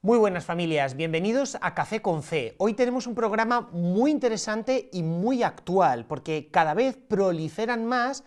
Muy buenas familias, bienvenidos a Café con Fe. Hoy tenemos un programa muy interesante y muy actual, porque cada vez proliferan más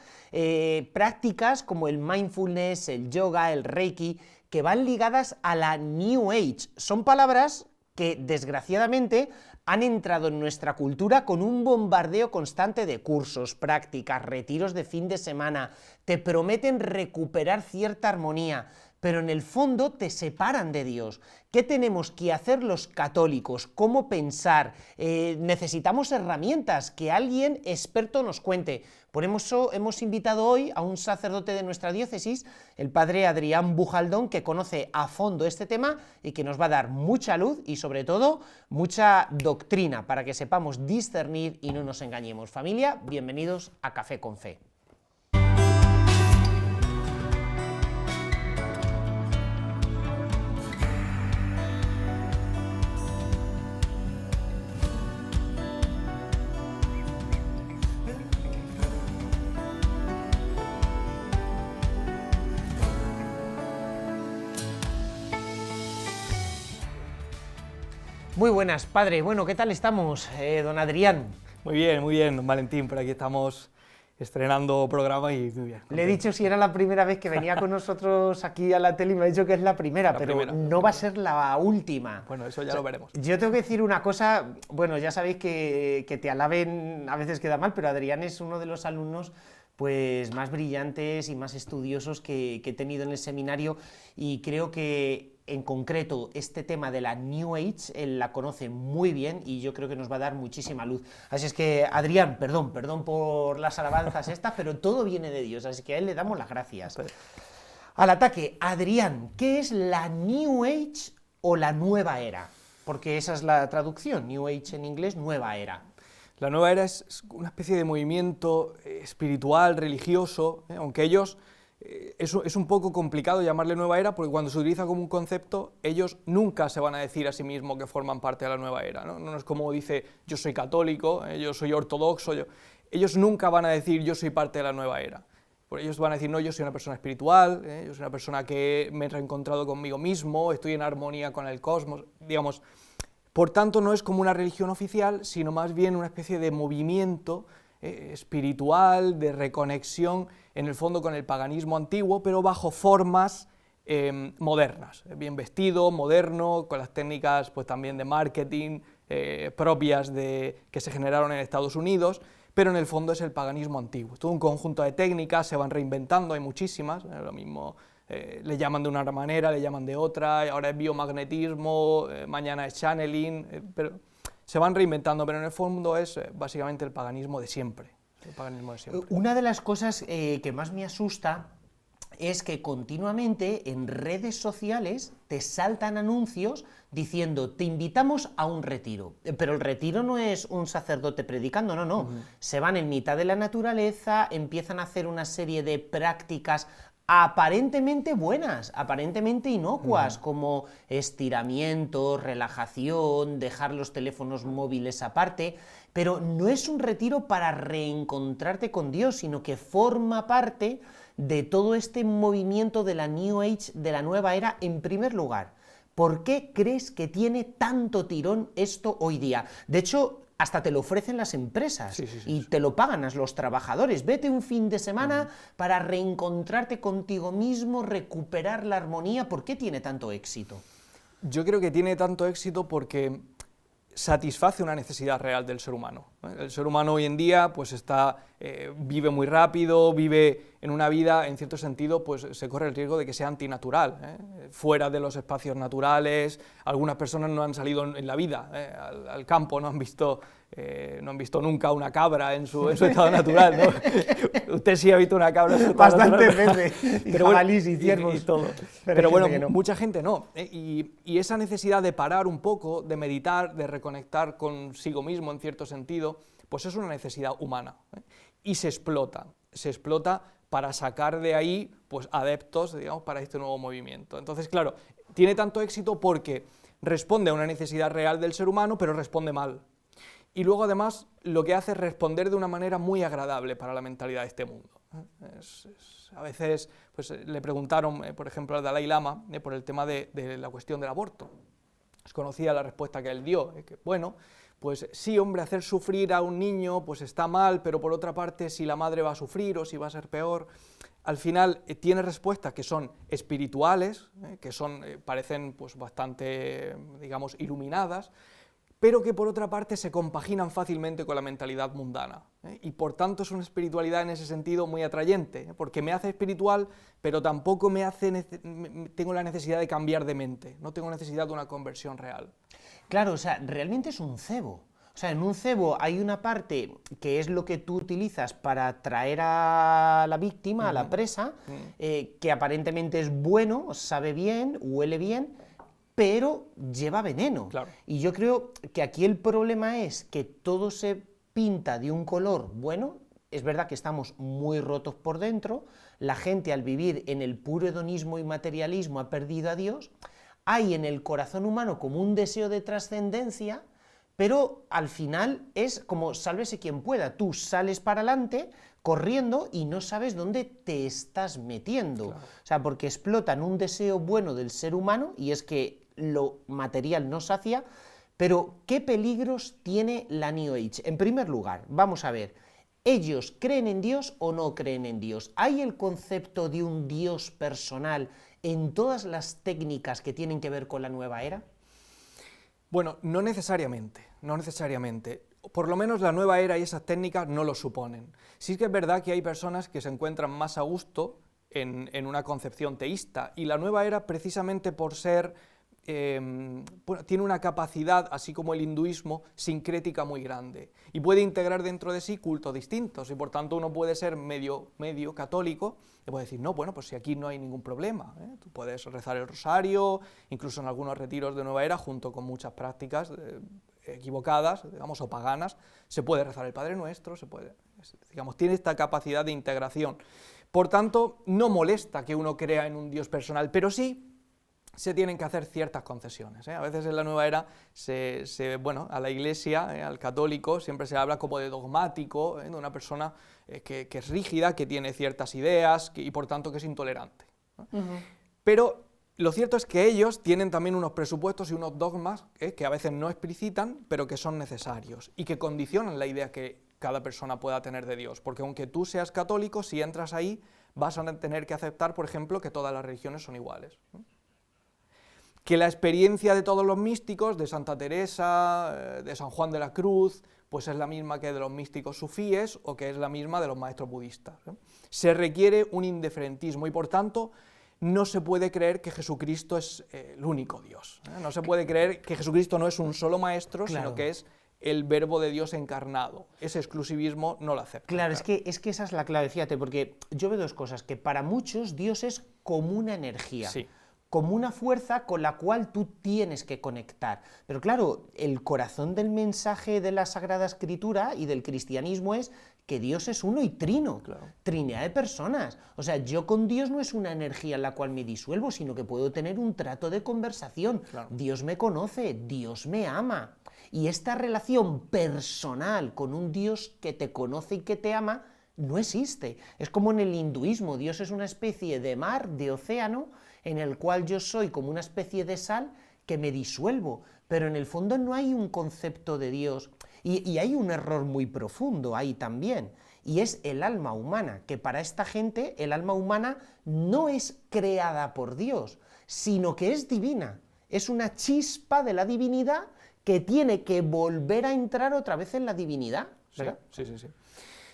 prácticas como el mindfulness, el yoga, el reiki, que van ligadas a la New Age. Son palabras que desgraciadamente han entrado en nuestra cultura con un bombardeo constante de cursos, prácticas, retiros de fin de semana, te prometen recuperar cierta armonía, pero en el fondo te separan de Dios. ¿Qué tenemos que hacer los católicos? ¿Cómo pensar? Necesitamos herramientas, que alguien experto nos cuente. Por eso hemos invitado hoy a un sacerdote de nuestra diócesis, el padre Adrián Bujaldón, que conoce a fondo este tema y que nos va a dar mucha luz y sobre todo mucha doctrina para que sepamos discernir y no nos engañemos. Familia, bienvenidos a Café con Fe. Muy buenas, padre. Bueno, ¿qué tal estamos, don Adrián? Muy bien, don Valentín. Por aquí estamos estrenando programa y muy bien. Le he dicho si era la primera vez que venía con nosotros aquí a la tele y me ha dicho que es la primera, pero no va a ser la última. Bueno, eso ya lo veremos. Yo tengo que decir una cosa, bueno, ya sabéis que te alaben a veces queda mal, pero Adrián es uno de los alumnos pues más brillantes y más estudiosos que he tenido en el seminario, y creo que en concreto este tema de la New Age él la conoce muy bien y yo creo que nos va a dar muchísima luz. Así es que, Adrián, perdón por las alabanzas estas, pero todo viene de Dios, así que a él le damos las gracias. Al ataque, Adrián, ¿qué es la New Age o la nueva era? Porque esa es la traducción, New Age en inglés, nueva era. La nueva era es una especie de movimiento espiritual, religioso, aunque ellos, es un poco complicado llamarle nueva era, porque cuando se utiliza como un concepto, ellos nunca se van a decir a sí mismos que forman parte de la nueva era, ¿no? No es como dice, yo soy católico, yo soy ortodoxo, ellos nunca van a decir, yo soy parte de la nueva era. Ellos van a decir, no, yo soy una persona espiritual, yo soy una persona que me he reencontrado conmigo mismo, estoy en armonía con el cosmos, digamos. Por tanto, no es como una religión oficial, sino más bien una especie de movimiento espiritual, de reconexión, en el fondo con el paganismo antiguo, pero bajo formas modernas, bien vestido, moderno, con las técnicas pues, también de marketing propias que se generaron en Estados Unidos, pero en el fondo es el paganismo antiguo. Todo un conjunto de técnicas, se van reinventando, hay muchísimas, lo mismo. Le llaman de una manera, le llaman de otra, ahora es biomagnetismo, mañana es channeling, pero se van reinventando, pero en el fondo es básicamente el paganismo de siempre. Una de las cosas que más me asusta es que continuamente en redes sociales te saltan anuncios diciendo, te invitamos a un retiro, pero el retiro no es un sacerdote predicando, no. Se van en mitad de la naturaleza, empiezan a hacer una serie de prácticas aparentemente buenas, aparentemente inocuas, como estiramientos, relajación, dejar los teléfonos móviles aparte, pero no es un retiro para reencontrarte con Dios, sino que forma parte de todo este movimiento de la New Age, de la nueva era. En primer lugar, ¿por qué crees que tiene tanto tirón esto hoy día? De hecho, hasta te lo ofrecen las empresas y te lo pagan a los trabajadores. Vete un fin de semana para reencontrarte contigo mismo, recuperar la armonía. ¿Por qué tiene tanto éxito? Yo creo que tiene tanto éxito porque satisface una necesidad real del ser humano. El ser humano hoy en día pues vive muy rápido, vive en una vida, en cierto sentido, pues se corre el riesgo de que sea antinatural, fuera de los espacios naturales. Algunas personas no han salido en la vida al campo, no han visto nunca una cabra en su estado natural, ¿no? Usted sí ha visto una cabra en su estado natural. Bastante veces, y jabalís y ciervos. Y todo. Pero bueno, no. Mucha gente no. Y esa necesidad de parar un poco, de meditar, de reconectar consigo mismo, en cierto sentido, pues es una necesidad humana, y se explota para sacar de ahí pues, adeptos, digamos, para este nuevo movimiento. Entonces, claro, tiene tanto éxito porque responde a una necesidad real del ser humano, pero responde mal. Y luego, además, lo que hace es responder de una manera muy agradable para la mentalidad de este mundo. A veces pues, le preguntaron, por ejemplo, al Dalai Lama por el tema de la cuestión del aborto. Es conocida la respuesta que él dio, que bueno, pues sí, hombre, hacer sufrir a un niño pues está mal, pero por otra parte, si la madre va a sufrir o si va a ser peor, al final tiene respuestas que son espirituales, que parecen pues bastante, digamos, iluminadas, pero que por otra parte se compaginan fácilmente con la mentalidad mundana, y por tanto es una espiritualidad en ese sentido muy atrayente, porque me hace espiritual, pero tampoco tengo la necesidad de cambiar de mente, no tengo necesidad de una conversión real. Claro, o sea, realmente es un cebo. O sea, en un cebo hay una parte que es lo que tú utilizas para atraer a la víctima, a la presa, que aparentemente es bueno, sabe bien, huele bien, pero lleva veneno. Claro. Y yo creo que aquí el problema es que todo se pinta de un color bueno. Es verdad que estamos muy rotos por dentro, la gente al vivir en el puro hedonismo y materialismo ha perdido a Dios, hay en el corazón humano como un deseo de trascendencia, pero al final es como sálvese quien pueda, tú sales para adelante corriendo y no sabes dónde te estás metiendo. Claro. O sea, porque explotan un deseo bueno del ser humano, y es que lo material no sacia, pero ¿qué peligros tiene la New Age? En primer lugar, vamos a ver, ¿ellos creen en Dios o no creen en Dios? ¿Hay el concepto de un Dios personal en todas las técnicas que tienen que ver con la nueva era? Bueno, no necesariamente. Por lo menos la nueva era y esas técnicas no lo suponen. Sí que es verdad que hay personas que se encuentran más a gusto en una concepción teísta, y la nueva era, precisamente por ser, tiene una capacidad, así como el hinduismo, sincrética muy grande, y puede integrar dentro de sí cultos distintos, y por tanto uno puede ser medio católico, y puede decir, no, bueno, pues si aquí no hay ningún problema, tú puedes rezar el rosario, incluso en algunos retiros de nueva era, junto con muchas prácticas equivocadas, digamos, o paganas, se puede rezar el Padre Nuestro, digamos, tiene esta capacidad de integración. Por tanto, no molesta que uno crea en un Dios personal, pero sí se tienen que hacer ciertas concesiones. A veces en la nueva era, bueno, a la Iglesia, al católico, siempre se habla como de dogmático, de una persona que es rígida, que tiene ciertas ideas y por tanto que es intolerante. Pero lo cierto es que ellos tienen también unos presupuestos y unos dogmas que a veces no explicitan, pero que son necesarios y que condicionan la idea que cada persona pueda tener de Dios, porque aunque tú seas católico, si entras ahí vas a tener que aceptar, por ejemplo, que todas las religiones son iguales. Que la experiencia de todos los místicos, de Santa Teresa, de San Juan de la Cruz, pues es la misma que de los místicos sufíes o que es la misma de los maestros budistas. Se requiere un indiferentismo y por tanto no se puede creer que Jesucristo es el único Dios. No se puede creer que Jesucristo no es un solo maestro, claro, sino que es el verbo de Dios encarnado. Ese exclusivismo no lo acepta. Claro, claro. Es que esa es la clave, fíjate, porque yo veo dos cosas, que para muchos Dios es como una energía. Sí. Como una fuerza con la cual tú tienes que conectar. Pero claro, el corazón del mensaje de la Sagrada Escritura y del cristianismo es que Dios es uno y trino, claro. Trinidad de personas. O sea, yo con Dios no es una energía en la cual me disuelvo, sino que puedo tener un trato de conversación. Claro. Dios me conoce, Dios me ama. Y esta relación personal con un Dios que te conoce y que te ama no existe. Es como en el hinduismo, Dios es una especie de mar, de océano, en el cual yo soy como una especie de sal que me disuelvo, pero en el fondo no hay un concepto de Dios, y hay un error muy profundo ahí también, y es el alma humana, que para esta gente el alma humana no es creada por Dios, sino que es divina, es una chispa de la divinidad que tiene que volver a entrar otra vez en la divinidad, ¿verdad?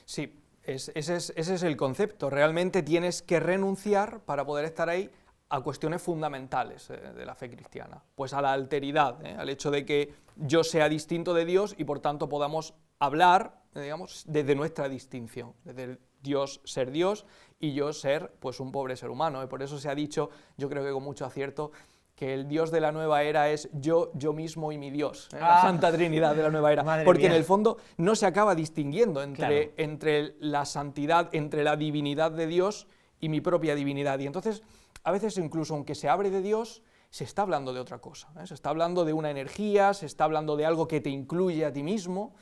Sí, ese es el concepto, realmente tienes que renunciar para poder estar ahí a cuestiones fundamentales de la fe cristiana, pues a la alteridad, al hecho de que yo sea distinto de Dios y por tanto podamos hablar, digamos, desde nuestra distinción, desde Dios ser Dios y yo ser pues un pobre ser humano, y por eso se ha dicho, yo creo que con mucho acierto, que el Dios de la nueva era es yo mismo y mi Dios, la Santa Trinidad de la nueva era, porque en el fondo no se acaba distinguiendo entre la santidad, entre la divinidad de Dios y mi propia divinidad, y entonces a veces incluso aunque se hable de Dios, se está hablando de otra cosa, se está hablando de una energía, se está hablando de algo que te incluye a ti mismo,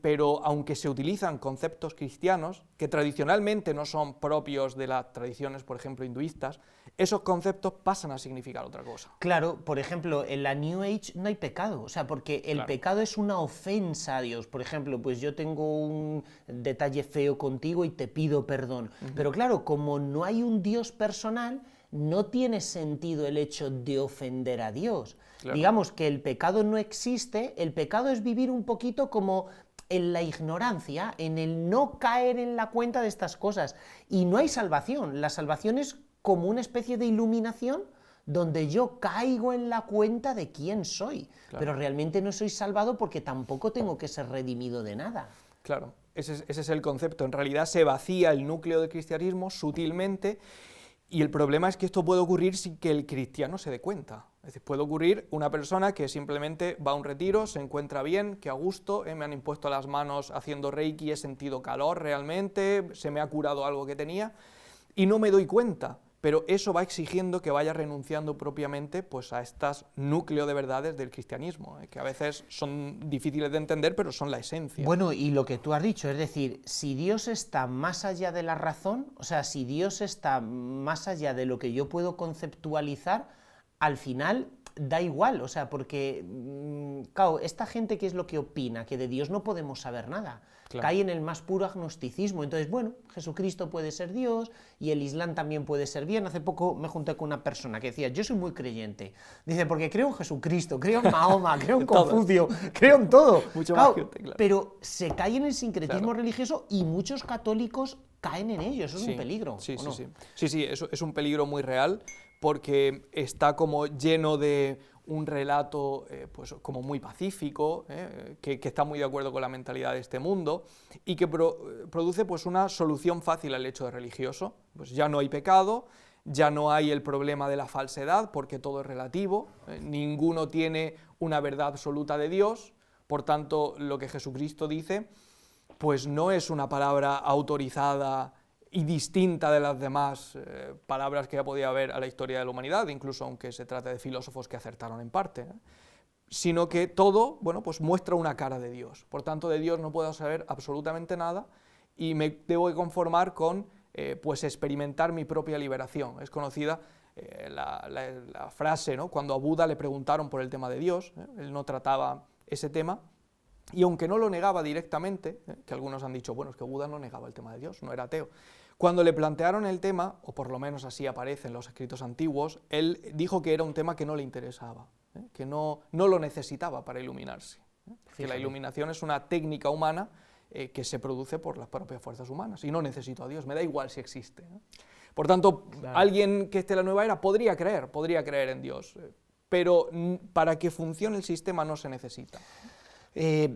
pero aunque se utilizan conceptos cristianos, que tradicionalmente no son propios de las tradiciones, por ejemplo, hinduistas, esos conceptos pasan a significar otra cosa. Claro, por ejemplo, en la New Age no hay pecado, o sea, porque el pecado es una ofensa a Dios. Por ejemplo, pues yo tengo un detalle feo contigo y te pido perdón. Pero claro, como no hay un Dios personal, no tiene sentido el hecho de ofender a Dios. Claro. Digamos que el pecado no existe, el pecado es vivir un poquito como en la ignorancia, en el no caer en la cuenta de estas cosas. Y no hay salvación, la salvación es como una especie de iluminación donde yo caigo en la cuenta de quién soy, pero realmente no soy salvado porque tampoco tengo que ser redimido de nada. Claro, ese es el concepto. En realidad se vacía el núcleo del cristianismo sutilmente, y el problema es que esto puede ocurrir sin que el cristiano se dé cuenta. Es decir, puede ocurrir una persona que simplemente va a un retiro, se encuentra bien, que a gusto, me han impuesto las manos haciendo reiki, he sentido calor realmente, se me ha curado algo que tenía, y no me doy cuenta. Pero eso va exigiendo que vaya renunciando propiamente pues, a estos núcleos de verdades del cristianismo, que a veces son difíciles de entender, pero son la esencia. Bueno, y lo que tú has dicho, es decir, si Dios está más allá de la razón, o sea, si Dios está más allá de lo que yo puedo conceptualizar, al final da igual, o sea, porque, claro, esta gente, ¿qué es lo que opina? Que de Dios no podemos saber nada. Claro. Cae en el más puro agnosticismo. Entonces, bueno, Jesucristo puede ser Dios y el Islam también puede ser bien. Hace poco me junté con una persona que decía, yo soy muy creyente. Dice, porque creo en Jesucristo, creo en Mahoma, creo en Confucio, creo en todo. Mucho claro, más gente, claro. Pero se cae en el sincretismo religioso y muchos católicos caen en ello. Eso es un peligro. Sí, ¿o no? Sí, eso es un peligro muy real, porque está como lleno de un relato pues como muy pacífico, que está muy de acuerdo con la mentalidad de este mundo, y que produce pues una solución fácil al hecho de religioso. Pues ya no hay pecado, ya no hay el problema de la falsedad, porque todo es relativo, ninguno tiene una verdad absoluta de Dios, por tanto lo que Jesucristo dice pues no es una palabra autorizada y distinta de las demás palabras que ya podía haber a la historia de la humanidad, incluso aunque se trate de filósofos que acertaron en parte, sino que todo, bueno, pues muestra una cara de Dios. Por tanto, de Dios no puedo saber absolutamente nada y me debo de conformar con pues experimentar mi propia liberación. Es conocida la frase, ¿no? Cuando a Buda le preguntaron por el tema de Dios, él no trataba ese tema. Y aunque no lo negaba directamente, que algunos han dicho, bueno, es que Buda no negaba el tema de Dios, no era ateo, cuando le plantearon el tema, o por lo menos así aparece en los escritos antiguos, él dijo que era un tema que no le interesaba, que no lo necesitaba para iluminarse, que la iluminación es una técnica humana que se produce por las propias fuerzas humanas, y no necesito a Dios, me da igual si existe. Por tanto, alguien que esté en la nueva era podría creer en Dios, pero para que funcione el sistema no se necesita.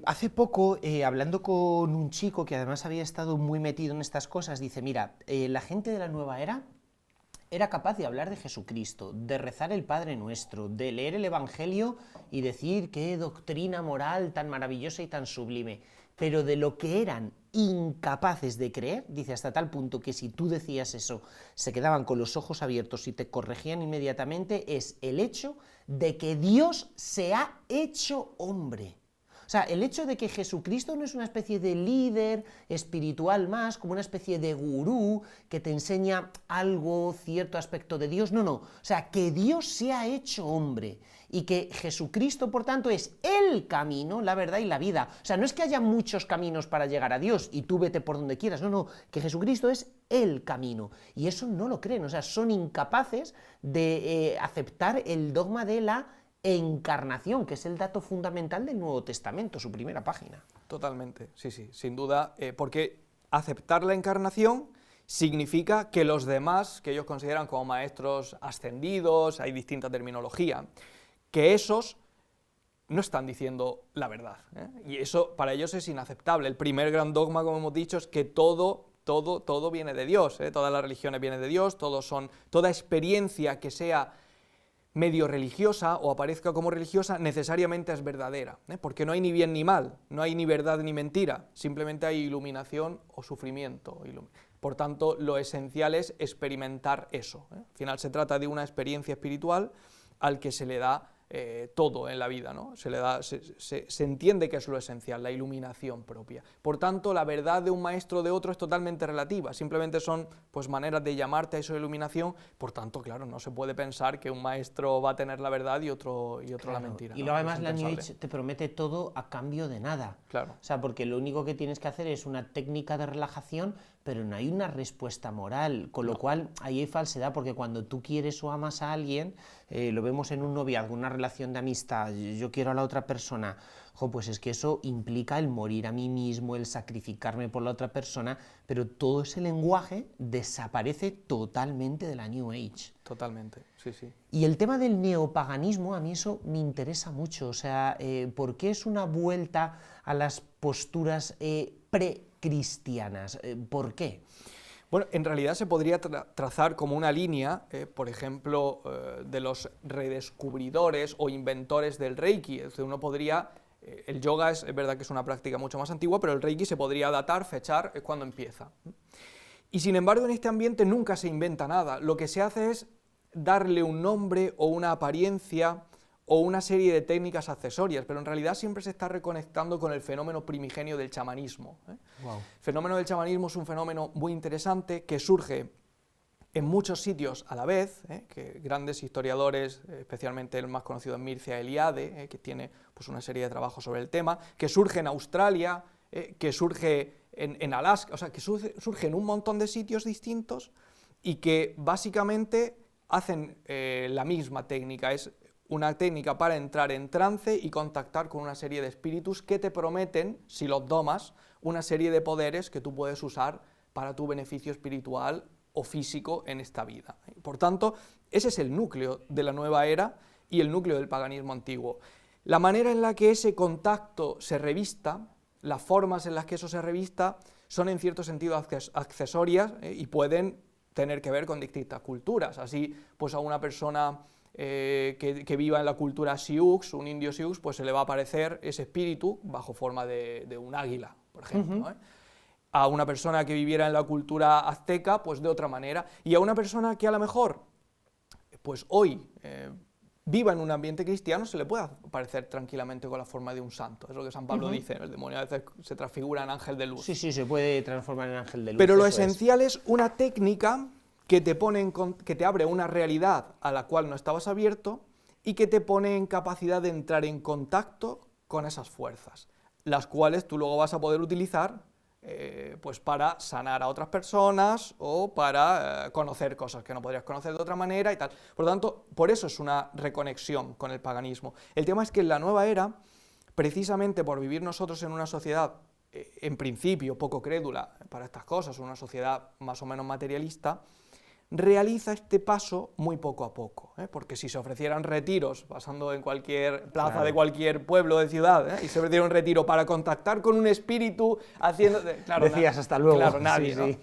Hace poco, hablando con un chico que además había estado muy metido en estas cosas, dice, mira, la gente de la nueva era capaz de hablar de Jesucristo, de rezar el Padre Nuestro, de leer el Evangelio y decir qué doctrina moral tan maravillosa y tan sublime, pero de lo que eran incapaces de creer, dice, hasta tal punto que si tú decías eso, se quedaban con los ojos abiertos y te corregían inmediatamente, es el hecho de que Dios se ha hecho hombre. O sea, el hecho de que Jesucristo no es una especie de líder espiritual más, como una especie de gurú que te enseña algo, cierto aspecto de Dios, no. O sea, que Dios se ha hecho hombre y que Jesucristo, por tanto, es el camino, la verdad y la vida. O sea, no es que haya muchos caminos para llegar a Dios y tú vete por donde quieras, no, que Jesucristo es el camino. Y eso no lo creen, o sea, son incapaces de aceptar el dogma de la encarnación, que es el dato fundamental del Nuevo Testamento, su primera página. Totalmente, sí, sin duda, porque aceptar la encarnación significa que los demás, que ellos consideran como maestros ascendidos, hay distinta terminología, que esos no están diciendo la verdad, y eso para ellos es inaceptable. El primer gran dogma, como hemos dicho, es que todo viene de Dios, todas las religiones vienen de Dios, toda experiencia que sea medio religiosa o aparezca como religiosa necesariamente es verdadera, porque no hay ni bien ni mal, no hay ni verdad ni mentira, simplemente hay iluminación o sufrimiento. Por tanto, lo esencial es experimentar eso. Al final se trata de una experiencia espiritual al que se le da todo en la vida, ¿no? Se entiende que es lo esencial, la iluminación propia. Por tanto, la verdad de un maestro o de otro es totalmente relativa, simplemente son pues, maneras de llamarte a esa iluminación, por tanto, claro, no se puede pensar que un maestro va a tener la verdad y otro Claro, la mentira. y ¿no? luego además Es la New impensable. Age te promete todo a cambio de nada. Claro. O sea, porque lo único que tienes que hacer es una técnica de relajación, pero no hay una respuesta moral, con lo cual ahí hay falsedad, porque cuando tú quieres o amas a alguien, lo vemos en un noviazgo, una relación de amistad, yo quiero a la otra persona, pues es que eso implica el morir a mí mismo, el sacrificarme por la otra persona, pero todo ese lenguaje desaparece totalmente de la New Age. Totalmente, sí, sí. Y el tema del neopaganismo, a mí eso me interesa mucho, o sea, ¿por qué es una vuelta a las posturas precristianas? ¿Por qué? Bueno, en realidad se podría trazar como una línea, por ejemplo, de los redescubridores o inventores del Reiki. Es decir, uno podría, el yoga es verdad que es una práctica mucho más antigua, pero el Reiki se podría datar, fechar, es cuando empieza. Y sin embargo, en este ambiente nunca se inventa nada. Lo que se hace es darle un nombre o una apariencia o una serie de técnicas accesorias, pero en realidad siempre se está reconectando con el fenómeno primigenio del chamanismo. Wow. El fenómeno del chamanismo es un fenómeno muy interesante que surge en muchos sitios a la vez, que grandes historiadores, especialmente el más conocido es Mircea Eliade, que tiene pues, una serie de trabajos sobre el tema, que surge en Australia, que surge en Alaska, o sea, que surge en un montón de sitios distintos y que básicamente hacen la misma técnica, es una técnica para entrar en trance y contactar con una serie de espíritus que te prometen, si los domas, una serie de poderes que tú puedes usar para tu beneficio espiritual o físico en esta vida. Por tanto, ese es el núcleo de la nueva era y el núcleo del paganismo antiguo. La manera en la que ese contacto se revista, las formas en las que eso se revista, son en cierto sentido accesorias y pueden tener que ver con distintas culturas. Así, pues a una persona que viva en la cultura Sioux, un indio Sioux, pues se le va a aparecer ese espíritu bajo forma de un águila, por ejemplo. A una persona que viviera en la cultura azteca, pues de otra manera. Y a una persona que a lo mejor, pues hoy viva en un ambiente cristiano, se le puede aparecer tranquilamente con la forma de un santo. Es lo que San Pablo dice, el demonio a veces se transfigura en ángel de luz. Sí, sí, se puede transformar en ángel de luz. Pero lo esencial es una técnica que te abre una realidad a la cual no estabas abierto y que te pone en capacidad de entrar en contacto con esas fuerzas, las cuales tú luego vas a poder utilizar pues para sanar a otras personas o para conocer cosas que no podrías conocer de otra manera y tal. Por lo tanto, por eso es una reconexión con el paganismo. El tema es que en la nueva era, precisamente por vivir nosotros en una sociedad en principio poco crédula para estas cosas, una sociedad más o menos materialista, realiza este paso muy poco a poco, porque si se ofrecieran retiros, pasando en cualquier plaza de cualquier pueblo de ciudad, y se ofreciera un retiro para contactar con un espíritu haciendo... Claro, decías hasta luego. Claro, nadie, sí, ¿no? sí.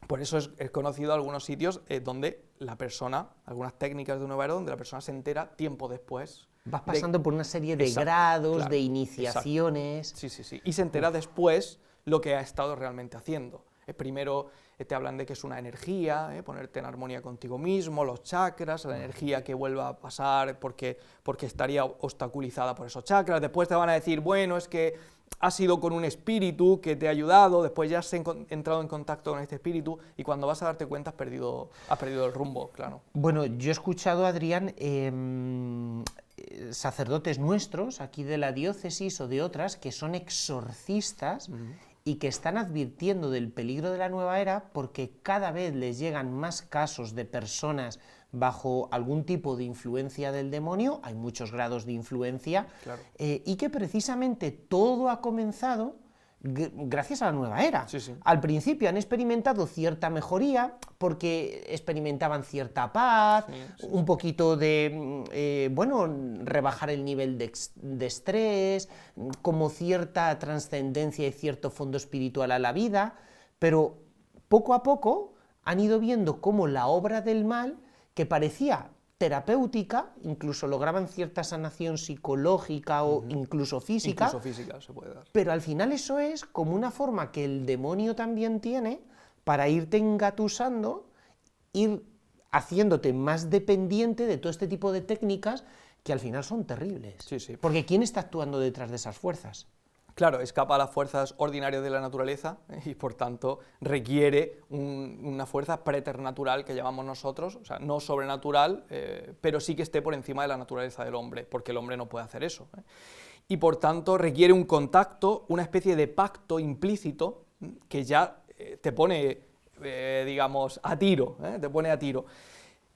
Por eso es conocido algunos sitios donde la persona, algunas técnicas de nueva era, donde la persona se entera tiempo después. Vas pasando por una serie de Exacto, grados, claro, de iniciaciones. Sí, sí, sí. Y se entera después lo que ha estado realmente haciendo. Primero te hablan de que es una energía, ponerte en armonía contigo mismo, los chakras, la energía que vuelva a pasar porque estaría obstaculizada por esos chakras. Después te van a decir, bueno, es que has ido con un espíritu que te ha ayudado, después ya has entrado en contacto con este espíritu y cuando vas a darte cuenta has perdido el rumbo, claro. Bueno, yo he escuchado, Adrián, sacerdotes nuestros, aquí de la diócesis o de otras, que son exorcistas y que están advirtiendo del peligro de la nueva era porque cada vez les llegan más casos de personas bajo algún tipo de influencia del demonio, hay muchos grados de influencia, Claro. Y que precisamente todo ha comenzado gracias a la nueva era. Sí, sí. Al principio han experimentado cierta mejoría porque experimentaban cierta paz, un poquito de, rebajar el nivel de estrés, como cierta trascendencia y cierto fondo espiritual a la vida, pero poco a poco han ido viendo cómo la obra del mal, que parecía terapéutica, incluso lograban cierta sanación psicológica o incluso física, Incluso física se puede dar. pero al final eso es como una forma que el demonio también tiene para irte engatusando, ir haciéndote más dependiente de todo este tipo de técnicas que al final son terribles. Sí, sí. Porque ¿quién está actuando detrás de esas fuerzas? Claro, escapa a las fuerzas ordinarias de la naturaleza y por tanto requiere una fuerza preternatural que llamamos nosotros, o sea, no sobrenatural, pero sí que esté por encima de la naturaleza del hombre, porque el hombre no puede hacer eso. Y por tanto requiere un contacto, una especie de pacto implícito que ya te pone, digamos, a tiro, te pone a tiro.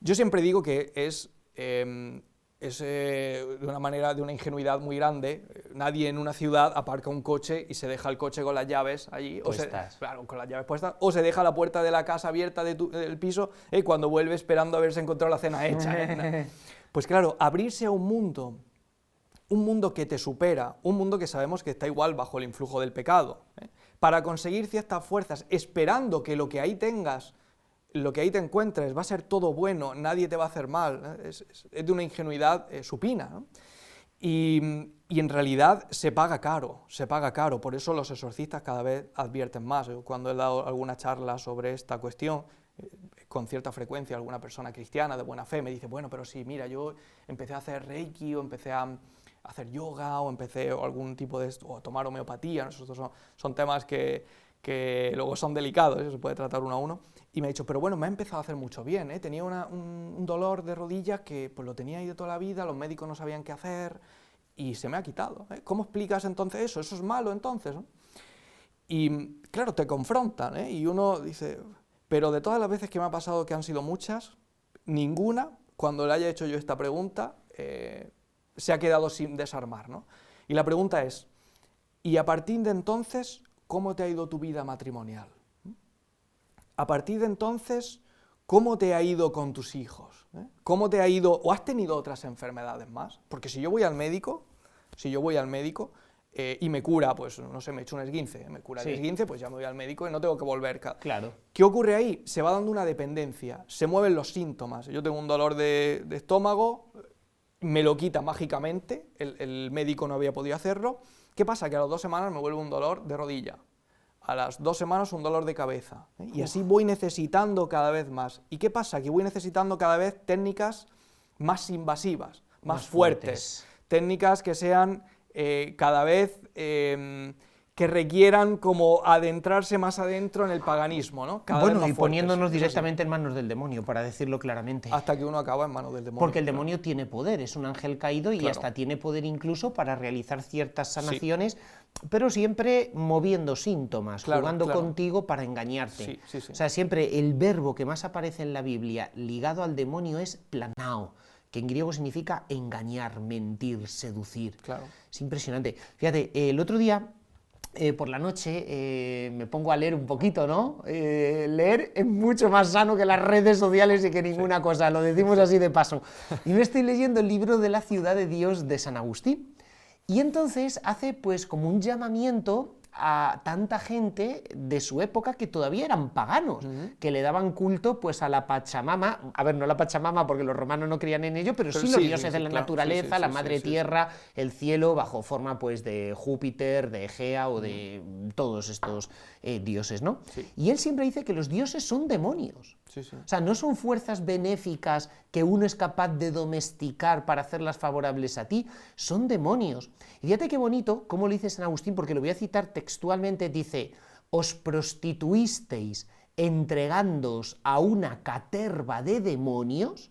Yo siempre digo que es de una manera, de una ingenuidad muy grande. Nadie en una ciudad aparca un coche y se deja el coche con las llaves allí, claro, con las llaves puestas, o se deja la puerta de la casa abierta del piso cuando vuelve esperando haberse encontrado la cena hecha. Pues claro, abrirse a un mundo que te supera, un mundo que sabemos que está igual bajo el influjo del pecado, para conseguir ciertas fuerzas, esperando que lo que ahí tengas, lo que ahí te encuentres, va a ser todo bueno, nadie te va a hacer mal, es de una ingenuidad supina, ¿no? Y en realidad se paga caro, por eso los exorcistas cada vez advierten más. Cuando he dado alguna charla sobre esta cuestión, con cierta frecuencia alguna persona cristiana de buena fe me dice, bueno, pero sí, mira, yo empecé a hacer reiki, o empecé a hacer yoga, o algún tipo de esto, o a tomar homeopatía, ¿no? Son temas que luego son delicados, se puede tratar uno a uno, y me ha dicho, pero bueno, me ha empezado a hacer mucho bien, tenía un dolor de rodillas que pues lo tenía ahí de toda la vida, los médicos no sabían qué hacer, y se me ha quitado. ¿Cómo explicas entonces eso? ¿Eso es malo entonces, ¿no? Y claro, te confrontan, y uno dice, pero de todas las veces que me ha pasado, que han sido muchas, ninguna, cuando le haya hecho yo esta pregunta, se ha quedado sin desarmar, ¿no? Y la pregunta es, ¿y a partir de entonces cómo te ha ido tu vida matrimonial? A partir de entonces, ¿cómo te ha ido con tus hijos? ¿Cómo te ha ido, o has tenido otras enfermedades más? Porque si yo voy al médico, y me cura, pues no sé, me echo un esguince, me cura el esguince, pues ya me voy al médico y no tengo que volver. Claro. ¿Qué ocurre ahí? Se va dando una dependencia, se mueven los síntomas. Yo tengo un dolor de estómago, me lo quita mágicamente, el médico no había podido hacerlo. ¿Qué pasa? Que a las 2 semanas me vuelve un dolor de rodilla, a las 2 semanas un dolor de cabeza, y así voy necesitando cada vez más. ¿Y qué pasa? Que voy necesitando cada vez técnicas más invasivas, más fuertes, técnicas que sean cada vez que requieran como adentrarse más adentro en el paganismo, ¿no? Bueno, y poniéndonos directamente en manos del demonio, para decirlo claramente. Hasta que uno acaba en manos del demonio. Porque el demonio tiene poder, es un ángel caído y hasta tiene poder incluso para realizar ciertas sanaciones, pero siempre moviendo síntomas, jugando contigo para engañarte. O sea, siempre el verbo que más aparece en la Biblia ligado al demonio es planao, que en griego significa engañar, mentir, seducir. Claro. Es impresionante. Fíjate, el otro día, por la noche, me pongo a leer un poquito, ¿no? Leer es mucho más sano que las redes sociales y que ninguna cosa, lo decimos así de paso. Y me estoy leyendo el libro de la Ciudad de Dios de San Agustín. Y entonces hace pues como un llamamiento a tanta gente de su época que todavía eran paganos, que le daban culto pues a la Pachamama, a ver, no la Pachamama porque los romanos no creían en ello, pero sí los dioses de la naturaleza, la madre tierra, el cielo, bajo forma pues de Júpiter, de Egea o de todos estos dioses, ¿no? Y él siempre dice que los dioses son demonios. O sea, no son fuerzas benéficas que uno es capaz de domesticar para hacerlas favorables a ti, son demonios. Y fíjate qué bonito cómo lo dice San Agustín, porque lo voy a citar textualmente, dice, os prostituisteis entregándoos a una caterva de demonios,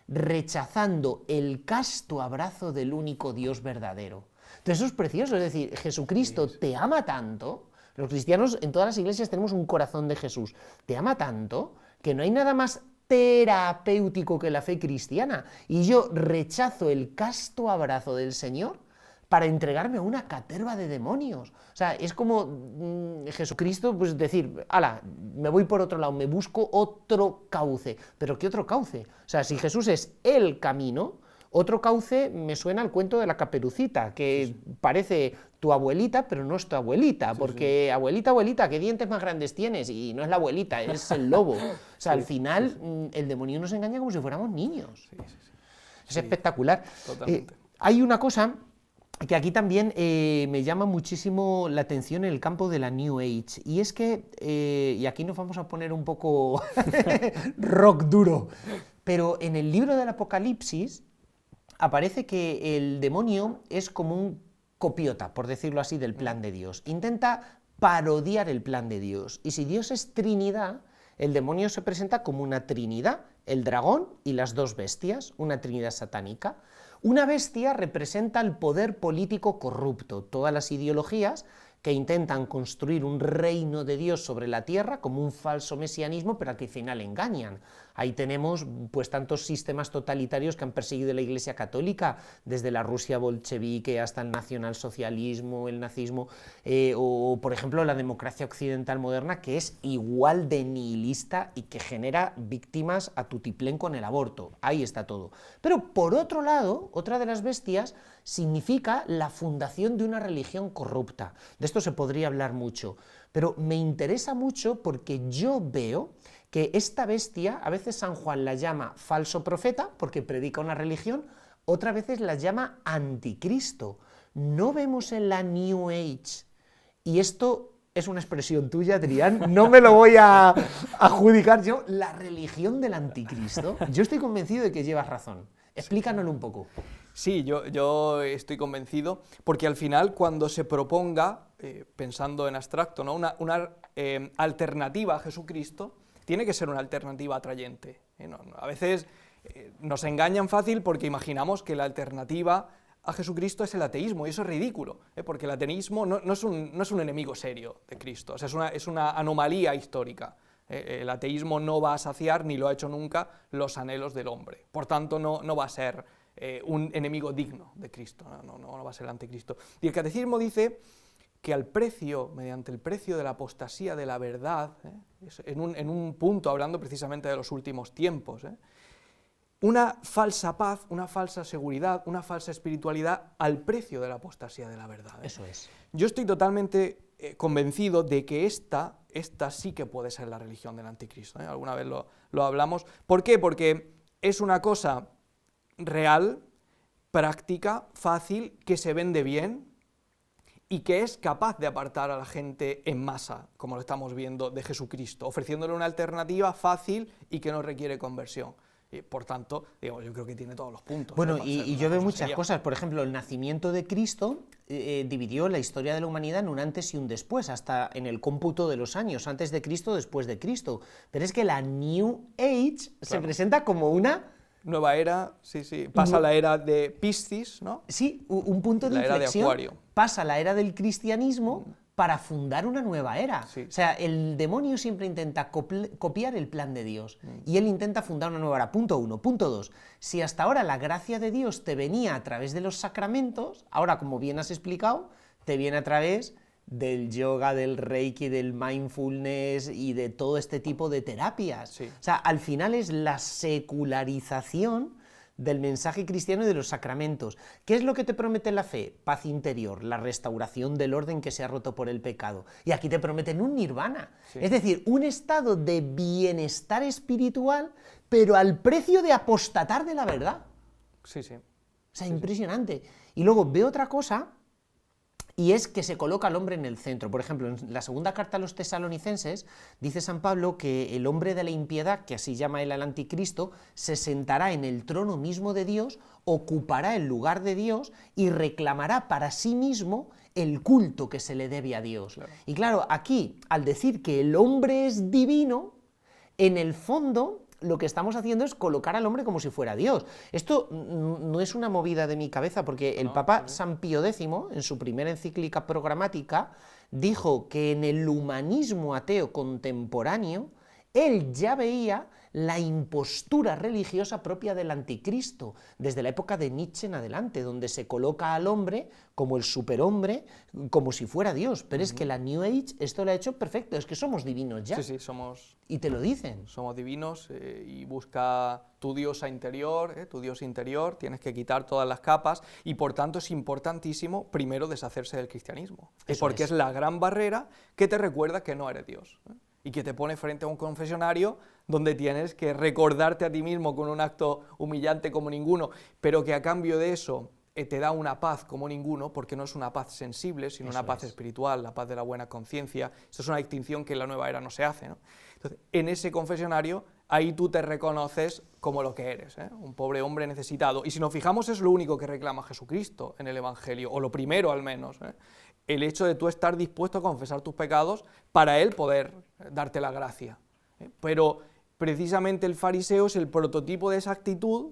rechazando el casto abrazo del único Dios verdadero. Entonces eso es precioso, es decir, Jesucristo te ama tanto, los cristianos en todas las iglesias tenemos un corazón de Jesús, te ama tanto que no hay nada más terapéutico que la fe cristiana, y yo rechazo el casto abrazo del Señor para entregarme a una caterva de demonios. O sea, es como Jesucristo, pues decir, ala, me voy por otro lado, me busco otro cauce. ¿Pero qué otro cauce? O sea, si Jesús es el camino, otro cauce me suena al cuento de la Caperucita, que parece tu abuelita, pero no es tu abuelita, porque abuelita, ¿qué dientes más grandes tienes? Y no es la abuelita, es el lobo. O sea, al final el demonio nos engaña como si fuéramos niños. Es espectacular. Hay una cosa que aquí también me llama muchísimo la atención en el campo de la New Age, y es que, y aquí nos vamos a poner un poco rock duro, pero en el libro del Apocalipsis aparece que el demonio es como un copiota, por decirlo así, del plan de Dios. Intenta parodiar el plan de Dios. Y si Dios es Trinidad, el demonio se presenta como una trinidad, el dragón y las dos bestias, una trinidad satánica. Una bestia representa el poder político corrupto, todas las ideologías que intentan construir un reino de Dios sobre la tierra como un falso mesianismo, pero que al final engañan. Ahí tenemos pues tantos sistemas totalitarios que han perseguido la Iglesia Católica, desde la Rusia bolchevique hasta el nacionalsocialismo, el nazismo, o por ejemplo la democracia occidental moderna, que es igual de nihilista y que genera víctimas a tutiplén con el aborto. Ahí está todo. Pero por otro lado, otra de las bestias significa la fundación de una religión corrupta. De esto se podría hablar mucho, pero me interesa mucho porque yo veo que esta bestia, a veces San Juan la llama falso profeta, porque predica una religión, otras veces la llama anticristo. No vemos en la New Age, y esto es una expresión tuya, Adrián, no me lo voy a adjudicar yo, la religión del anticristo. Yo estoy convencido de que llevas razón. Explícanoslo un poco. Sí, yo estoy convencido, porque al final cuando se proponga, pensando en abstracto, ¿no? una alternativa a Jesucristo, tiene que ser una alternativa atrayente. A veces nos engañan fácil porque imaginamos que la alternativa a Jesucristo es el ateísmo, y eso es ridículo, porque el ateísmo no es un enemigo serio de Cristo, o sea, es una anomalía histórica. El ateísmo no va a saciar, ni lo ha hecho nunca, los anhelos del hombre. Por tanto, no va a ser un enemigo digno de Cristo, no va a ser el anticristo. Y el catecismo dice que mediante el precio de la apostasía de la verdad, en un punto hablando precisamente de los últimos tiempos, una falsa paz, una falsa seguridad, una falsa espiritualidad al precio de la apostasía de la verdad. Eso es. Yo estoy totalmente convencido de que esta sí que puede ser la religión del anticristo. Alguna vez lo hablamos. ¿Por qué? Porque es una cosa real, práctica, fácil, que se vende bien y que es capaz de apartar a la gente en masa, como lo estamos viendo, de Jesucristo, ofreciéndole una alternativa fácil y que no requiere conversión. Y, por tanto, yo creo que tiene todos los puntos. Bueno, y yo veo muchas cosas. Por ejemplo, el nacimiento de Cristo dividió la historia de la humanidad en un antes y un después, hasta en el cómputo de los años, antes de Cristo, después de Cristo. Pero es que la New Age se presenta como una nueva era, sí, pasa la era de Piscis, ¿no? Sí, un punto de inflexión. La era de Acuario. Pasa la era del cristianismo para fundar una nueva era. Sí. O sea, el demonio siempre intenta copiar el plan de Dios y él intenta fundar una nueva era. Punto 1. Punto 2. Si hasta ahora la gracia de Dios te venía a través de los sacramentos, ahora, como bien has explicado, te viene a través del yoga, del reiki, del mindfulness y de todo este tipo de terapias. Sí. O sea, al final es la secularización del mensaje cristiano y de los sacramentos. ¿Qué es lo que te promete la fe? Paz interior, la restauración del orden que se ha roto por el pecado. Y aquí te prometen un nirvana, sí. Es decir, un estado de bienestar espiritual, pero al precio de apostatar de la verdad. Sí. O sea, impresionante. Y luego veo otra cosa, y es que se coloca al hombre en el centro. Por ejemplo, en la segunda carta a los tesalonicenses dice San Pablo que el hombre de la impiedad, que así llama él al anticristo, se sentará en el trono mismo de Dios, ocupará el lugar de Dios y reclamará para sí mismo el culto que se le debe a Dios. Claro. Y claro, aquí, al decir que el hombre es divino, en el fondo lo que estamos haciendo es colocar al hombre como si fuera Dios. Esto no es una movida de mi cabeza, porque el Papa San Pío X, en su primera encíclica programática, dijo que en el humanismo ateo contemporáneo, él ya veía la impostura religiosa propia del anticristo, desde la época de Nietzsche en adelante, donde se coloca al hombre como el superhombre, como si fuera Dios. Pero es que la New Age esto lo ha hecho perfecto, es que somos divinos ya. Sí, somos... Y te lo dicen. Somos divinos y busca tu diosa interior, tu Dios interior, tienes que quitar todas las capas y por tanto es importantísimo primero deshacerse del cristianismo, porque es la gran barrera que te recuerda que no eres Dios. Y que te pone frente a un confesionario donde tienes que recordarte a ti mismo con un acto humillante como ninguno, pero que a cambio de eso te da una paz como ninguno, porque no es una paz sensible, sino una paz espiritual, la paz de la buena conciencia. Eso es una distinción que en la nueva era no se hace, ¿no? Entonces, en ese confesionario ahí tú te reconoces como lo que eres, un pobre hombre necesitado. Y si nos fijamos, es lo único que reclama Jesucristo en el Evangelio, o lo primero al menos, el hecho de tú estar dispuesto a confesar tus pecados para Él poder darte la gracia. Pero precisamente el fariseo es el prototipo de esa actitud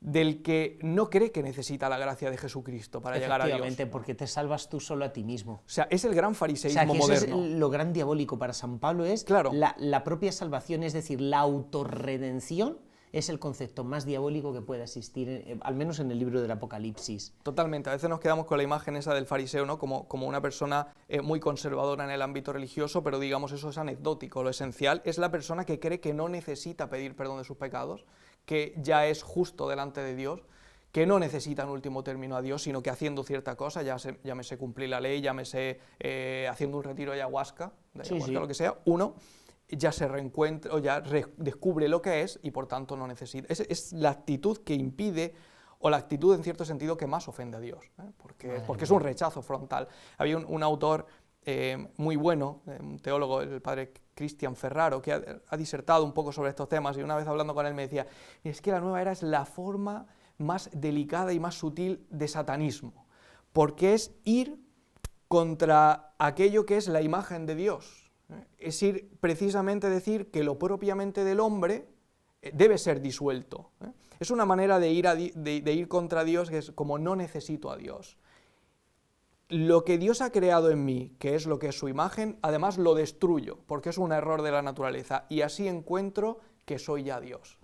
del que no cree que necesita la gracia de Jesucristo para llegar a Dios. Efectivamente, porque te salvas tú solo a ti mismo. O sea, es el gran fariseísmo eso moderno. es lo gran diabólico para San Pablo, es Claro. la propia salvación, es decir, la autorredención es el concepto más diabólico que pueda existir, al menos en el libro del Apocalipsis. Totalmente, a veces nos quedamos con la imagen esa del fariseo, ¿no? como una persona muy conservadora en el ámbito religioso, pero digamos eso es anecdótico. Lo esencial es la persona que cree que no necesita pedir perdón de sus pecados, que ya es justo delante de Dios, que no necesita en último término a Dios, sino que haciendo cierta cosa, llámese cumplir la ley, llámese haciendo un retiro de ayahuasca, lo que sea, uno ya se reencuentra o ya descubre lo que es y por tanto no necesita. Es la actitud que impide, o la actitud en cierto sentido que más ofende a Dios, porque es un rechazo frontal. Había un autor muy bueno, un teólogo, el padre Cristian Ferraro, que ha disertado un poco sobre estos temas, y una vez hablando con él me decía, es que la nueva era es la forma más delicada y más sutil de satanismo, porque es ir contra aquello que es la imagen de Dios. Es ir precisamente decir que lo propiamente del hombre debe ser disuelto. Es una manera de ir contra Dios que es como no necesito a Dios. Lo que Dios ha creado en mí, que es lo que es su imagen, además lo destruyo, porque es un error de la naturaleza, y así encuentro que soy ya Dios.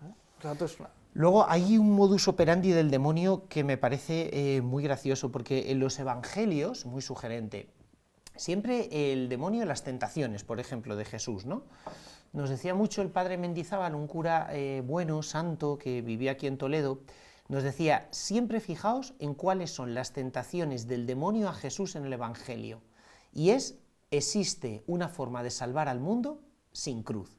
Luego hay un modus operandi del demonio que me parece muy gracioso, porque en los evangelios, muy sugerente, siempre el demonio de las tentaciones, por ejemplo, de Jesús, ¿no? Nos decía mucho el padre Mendizábal, un cura bueno, santo, que vivía aquí en Toledo, nos decía, siempre fijaos en cuáles son las tentaciones del demonio a Jesús en el Evangelio. Y existe una forma de salvar al mundo sin cruz.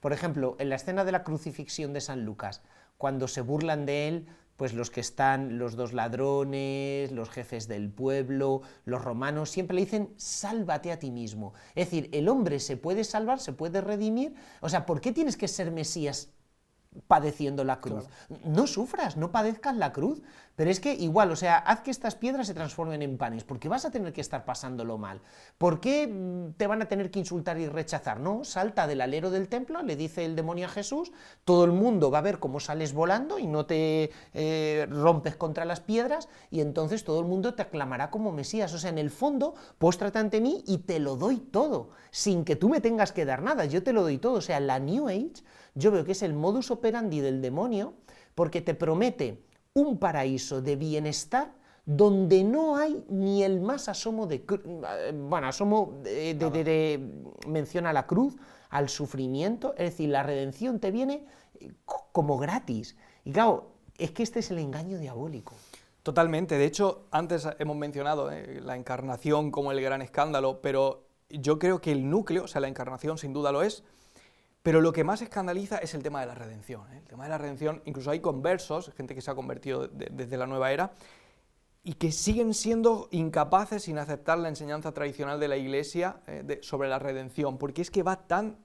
Por ejemplo, en la escena de la crucifixión de San Lucas, cuando se burlan de él, pues los que están, los dos ladrones, los jefes del pueblo, los romanos, siempre le dicen, sálvate a ti mismo. Es decir, el hombre se puede salvar, se puede redimir. O sea, ¿por qué tienes que ser Mesías padeciendo la cruz? Claro. No sufras, no padezcas la cruz, pero es que igual, o sea, haz que estas piedras se transformen en panes, porque vas a tener que estar pasándolo mal. ¿Por qué te van a tener que insultar y rechazar? No, salta del alero del templo, le dice el demonio a Jesús, todo el mundo va a ver cómo sales volando y no te rompes contra las piedras, y entonces todo el mundo te aclamará como Mesías. O sea, en el fondo, póstrate ante mí y te lo doy todo, sin que tú me tengas que dar nada, yo te lo doy todo. O sea, la New Age, yo veo que es el modus operandi del demonio, porque te promete un paraíso de bienestar donde no hay ni el más asomo de mención a la cruz, al sufrimiento, es decir, la redención te viene como gratis. Y claro, es que este es el engaño diabólico. Totalmente, de hecho, antes hemos mencionado la encarnación como el gran escándalo, pero yo creo que el núcleo, o sea, la encarnación sin duda lo es, pero lo que más escandaliza es el tema de la redención. El tema de la redención, incluso hay conversos, gente que se ha convertido desde la nueva era, y que siguen siendo incapaces sin aceptar la enseñanza tradicional de la Iglesia sobre la redención, porque es que va tan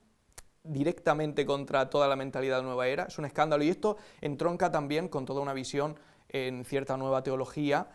directamente contra toda la mentalidad de la nueva era, es un escándalo, y esto entronca también con toda una visión en cierta nueva teología,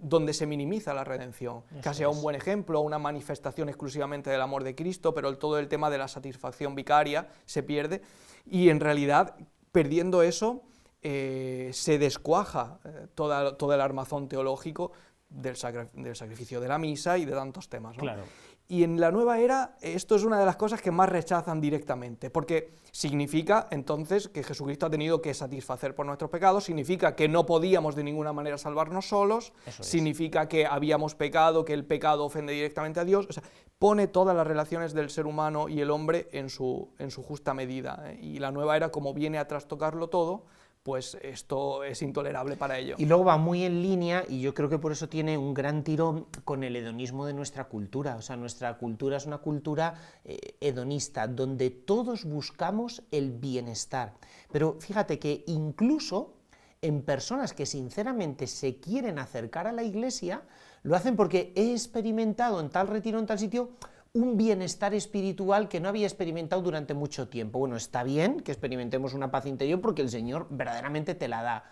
donde se minimiza la redención. Casi a un buen ejemplo, una manifestación exclusivamente del amor de Cristo, pero todo el tema de la satisfacción vicaria se pierde, y en realidad, perdiendo eso, se descuaja todo el armazón teológico del sacrificio de la misa y de tantos temas, ¿no? Claro. Y en la nueva era esto es una de las cosas que más rechazan directamente, porque significa entonces que Jesucristo ha tenido que satisfacer por nuestros pecados, significa que no podíamos de ninguna manera salvarnos solos, significa que habíamos pecado, que el pecado ofende directamente a Dios, o sea, pone todas las relaciones del ser humano y el hombre en su justa medida, y la nueva era, como viene a trastocarlo todo, pues esto es intolerable para ello. Y luego va muy en línea, y yo creo que por eso tiene un gran tirón con el hedonismo de nuestra cultura. O sea, nuestra cultura es una cultura hedonista, donde todos buscamos el bienestar. Pero fíjate que incluso en personas que sinceramente se quieren acercar a la Iglesia, lo hacen porque he experimentado en tal retiro, en tal sitio, un bienestar espiritual que no había experimentado durante mucho tiempo. Bueno, está bien que experimentemos una paz interior porque el Señor verdaderamente te la da.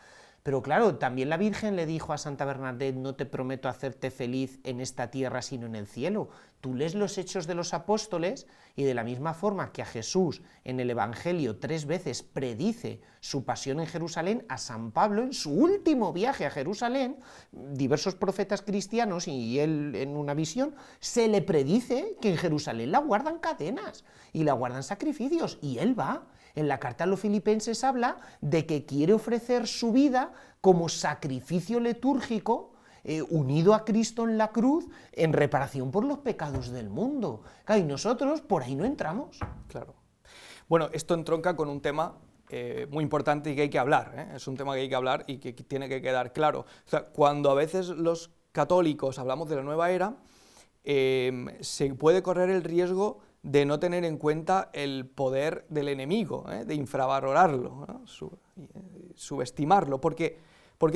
Pero claro, también la Virgen le dijo a Santa Bernadette: no te prometo hacerte feliz en esta tierra sino en el cielo. Tú lees los Hechos de los Apóstoles y de la misma forma que a Jesús en el Evangelio 3 veces predice su pasión en Jerusalén, a San Pablo en su último viaje a Jerusalén, diversos profetas cristianos y él en una visión, se le predice que en Jerusalén la guardan cadenas y la guardan sacrificios, y él va. En la carta a los Filipenses habla de que quiere ofrecer su vida como sacrificio litúrgico unido a Cristo en la cruz en reparación por los pecados del mundo. Claro, y nosotros por ahí no entramos. Claro. Bueno, esto entronca con un tema muy importante y que hay que hablar, ¿eh? Es un tema que hay que hablar y que tiene que quedar claro. O sea, cuando a veces los católicos hablamos de la nueva era, se puede correr el riesgo de no tener en cuenta el poder del enemigo, de infravalorarlo, ¿no? Subestimarlo. ¿Por qué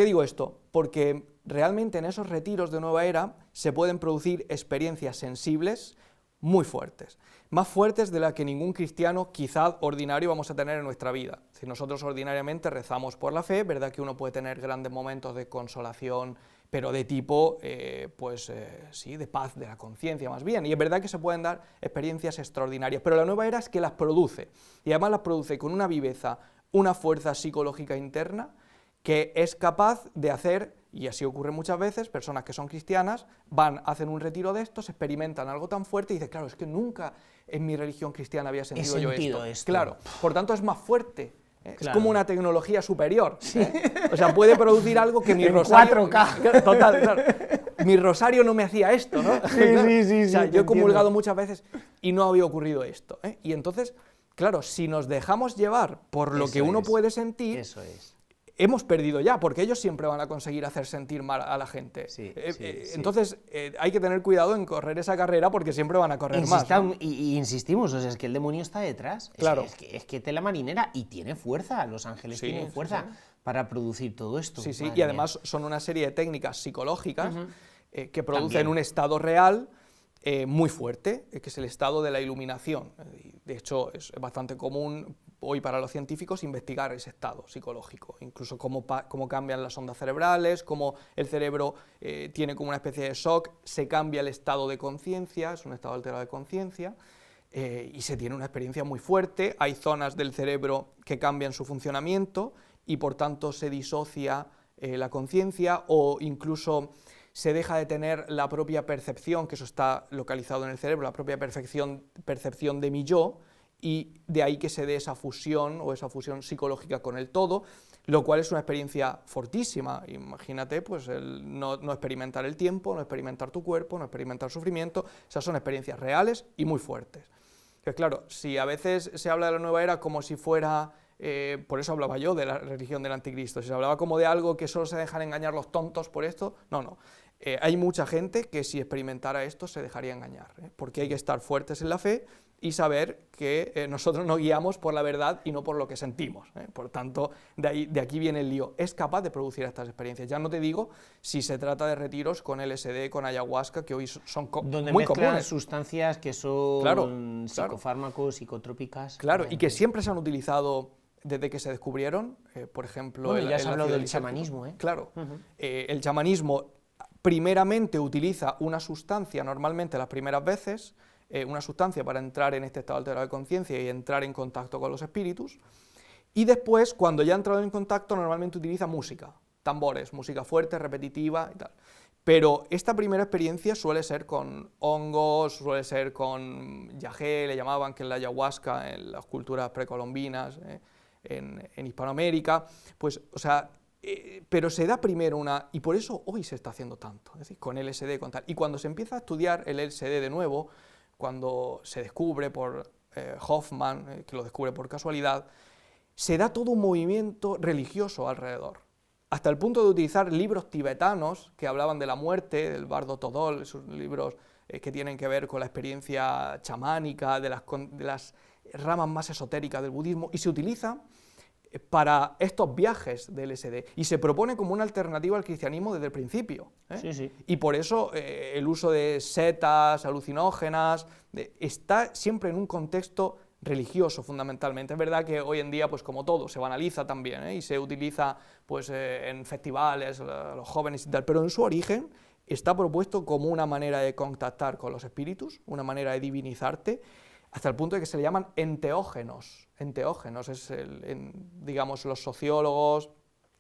digo esto? Porque realmente en esos retiros de nueva era se pueden producir experiencias sensibles muy fuertes, más fuertes de las que ningún cristiano quizá ordinario vamos a tener en nuestra vida. Si nosotros ordinariamente rezamos por la fe, verdad que uno puede tener grandes momentos de consolación, pero de tipo, sí, de paz de la conciencia más bien, y es verdad que se pueden dar experiencias extraordinarias, pero la nueva era es que las produce, y además las produce con una viveza, una fuerza psicológica interna, que es capaz de hacer, y así ocurre muchas veces, personas que son cristianas, hacen un retiro de estos, experimentan algo tan fuerte y dicen: claro, es que nunca en mi religión cristiana había sentido yo esto. Claro, por tanto es más fuerte. Claro. Es como una tecnología superior. Sí. O sea, puede producir algo que mi rosario... 4K. Total, claro. Mi rosario no me hacía esto, ¿no? Sí. O sea, yo he comulgado muchas veces y no había ocurrido esto, ¿eh? Y entonces, claro, si nos dejamos llevar por lo que uno puede sentir... Eso es. Hemos perdido ya, porque ellos siempre van a conseguir hacer sentir mal a la gente. Entonces, hay que tener cuidado en correr esa carrera, porque siempre van a correr más, ¿no? Y insistimos, o sea, es que el demonio está detrás. Claro. Es que tela marinera, y tiene fuerza, los ángeles tienen fuerza para producir todo esto. Sí, y además son una serie de técnicas psicológicas que producen un estado real muy fuerte, que es el estado de la iluminación. De hecho, es bastante común hoy para los científicos investigar ese estado psicológico, incluso cómo cambian las ondas cerebrales, cómo el cerebro tiene como una especie de shock, se cambia el estado de conciencia, es un estado alterado de conciencia, y se tiene una experiencia muy fuerte. Hay zonas del cerebro que cambian su funcionamiento y por tanto se disocia la conciencia, o incluso se deja de tener la propia percepción, que eso está localizado en el cerebro, la propia percepción de mi yo, y de ahí que se dé esa fusión o esa fusión psicológica con el todo, lo cual es una experiencia fortísima. Imagínate, pues, el no experimentar el tiempo, no experimentar tu cuerpo, no experimentar sufrimiento. Esas son experiencias reales y muy fuertes. Que claro, si a veces se habla de la nueva era como si fuera, por eso hablaba yo de la religión del anticristo, si se hablaba como de algo que solo se dejan engañar los tontos por esto, no. Hay mucha gente que si experimentara esto se dejaría engañar, porque hay que estar fuertes en la fe y saber que nosotros nos guiamos por la verdad y no por lo que sentimos. Por tanto, de aquí viene el lío. Es capaz de producir estas experiencias. Ya no te digo si se trata de retiros con LSD, con ayahuasca, que hoy son donde muy mezclan comunes. sustancias que son psicofármacos, psicotrópicas. Claro, y que siempre se han utilizado desde que se descubrieron, por ejemplo... Bueno, ya has hablado del chamanismo, Claro, el chamanismo primeramente utiliza una sustancia, normalmente las primeras veces, una sustancia para entrar en este estado alterado de conciencia y entrar en contacto con los espíritus, y después, cuando ya ha entrado en contacto, normalmente utiliza música, tambores, música fuerte, repetitiva y tal. Pero esta primera experiencia suele ser con hongos, suele ser con yagé, le llamaban, que es la ayahuasca en las culturas precolombinas, en Hispanoamérica, pues, o sea, pero se da primero y por eso hoy se está haciendo tanto, es decir, con LSD, con tal. Y cuando se empieza a estudiar el LSD de nuevo, cuando se descubre por Hoffman, que lo descubre por casualidad, se da todo un movimiento religioso alrededor, hasta el punto de utilizar libros tibetanos que hablaban de la muerte, del Bardo Todol, esos libros que tienen que ver con la experiencia chamánica, de las ramas más esotéricas del budismo, y se utiliza para estos viajes de LSD y se propone como una alternativa al cristianismo desde el principio. Sí, sí. Y por eso el uso de setas, alucinógenas, está siempre en un contexto religioso fundamentalmente. Es verdad que hoy en día, pues como todo, se banaliza también y se utiliza pues, en festivales, los jóvenes y tal, pero en su origen está propuesto como una manera de contactar con los espíritus, una manera de divinizarte, hasta el punto de que se le llaman enteógenos. Enteógenos es, digamos, los sociólogos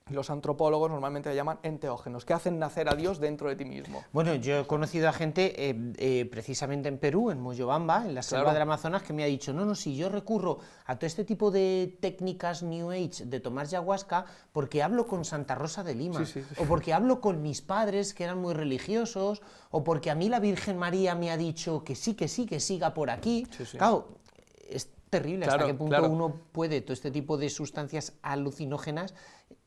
y los antropólogos normalmente le llaman enteógenos, que hacen nacer a Dios dentro de ti mismo. Bueno, yo he conocido a gente precisamente en Perú, en Moyobamba, en la selva del Amazonas, que me ha dicho, no, si yo recurro a todo este tipo de técnicas New Age de tomar ayahuasca porque hablo con Santa Rosa de Lima, o porque hablo con mis padres que eran muy religiosos, o porque a mí la Virgen María me ha dicho que sí, que siga por aquí. Claro, es terrible hasta qué punto uno puede, todo este tipo de sustancias alucinógenas,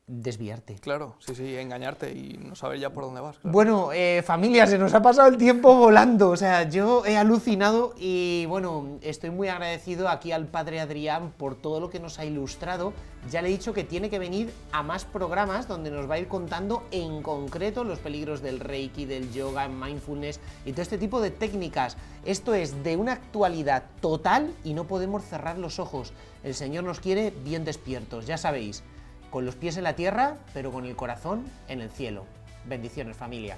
desviarte. Claro, sí, engañarte y no saber ya por dónde vas. Claro. Bueno, familia, se nos ha pasado el tiempo volando, o sea, yo he alucinado y bueno, estoy muy agradecido aquí al padre Adrián por todo lo que nos ha ilustrado. Ya le he dicho que tiene que venir a más programas donde nos va a ir contando en concreto los peligros del Reiki, del yoga, mindfulness y todo este tipo de técnicas. Esto es de una actualidad total y no podemos cerrar los ojos. El Señor nos quiere bien despiertos, ya sabéis. Con los pies en la tierra, pero con el corazón en el cielo. Bendiciones, familia.